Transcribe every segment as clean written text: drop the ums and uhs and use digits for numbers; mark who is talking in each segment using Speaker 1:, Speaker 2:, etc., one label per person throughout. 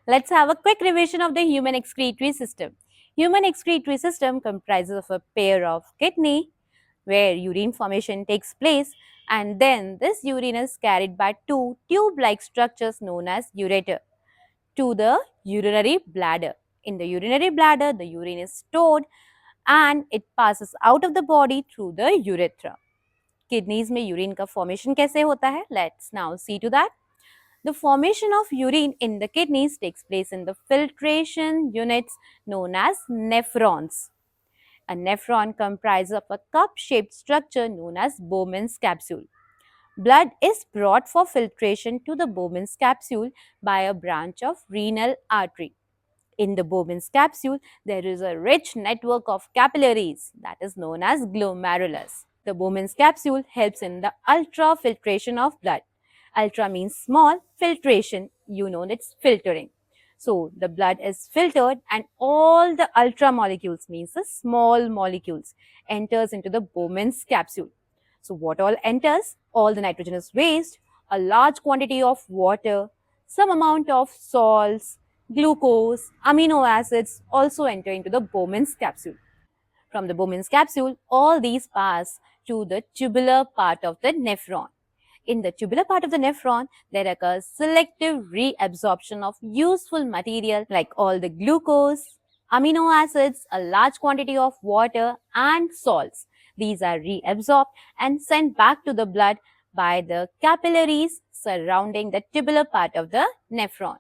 Speaker 1: Let's have a quick revision of the human excretory system. Human excretory system comprises of a pair of kidney where urine formation takes place, and then this urine is carried by two tube-like structures known as ureter to the urinary bladder. In the urinary bladder, the urine is stored and it passes out of the body through the urethra. Kidneys में urine का formation कैसे होता है? Let's now see to that. The formation of urine in the kidneys takes place in the filtration units known as nephrons. A nephron comprises of a cup-shaped structure known as Bowman's capsule. Blood is brought for filtration to the Bowman's capsule by a branch of renal artery. In the Bowman's capsule, there is a rich network of capillaries that is known as glomerulus. The Bowman's capsule helps in the ultrafiltration of blood. Ultra means small, filtration, you know it's filtering. So the blood is filtered and all the ultra molecules means the small molecules enters into the Bowman's capsule. So what all enters? All the nitrogenous waste, a large quantity of water, some amount of salts, glucose, amino acids also enter into the Bowman's capsule. From the Bowman's capsule, all these pass to the tubular part of the nephron. In the tubular part of the nephron, there occurs selective reabsorption of useful material like all the glucose, amino acids, a large quantity of water and salts. These are reabsorbed and sent back to the blood by the capillaries surrounding the tubular part of the nephron.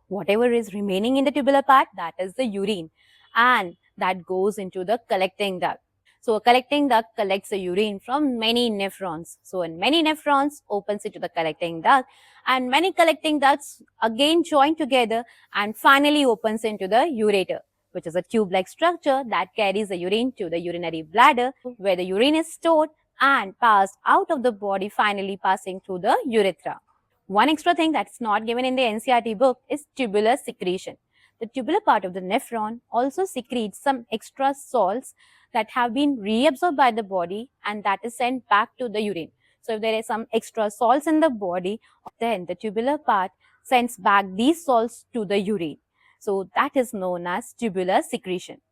Speaker 1: Whatever is remaining in the tubular part, that is the urine, and that goes into the collecting duct. So a collecting duct collects the urine from many nephrons. So in many nephrons opens it to the collecting duct, and many collecting ducts again join together and finally opens into the ureter, which is a tube-like structure that carries the urine to the urinary bladder where the urine is stored and passed out of the body, finally passing through the urethra. One extra thing that's not given in the NCERT book is tubular secretion. The tubular part of the nephron also secretes some extra salts that have been reabsorbed by the body and that is sent back to the urine. So if there is some extra salts in the body, then the tubular part sends back these salts to the urine. So that is known as tubular secretion.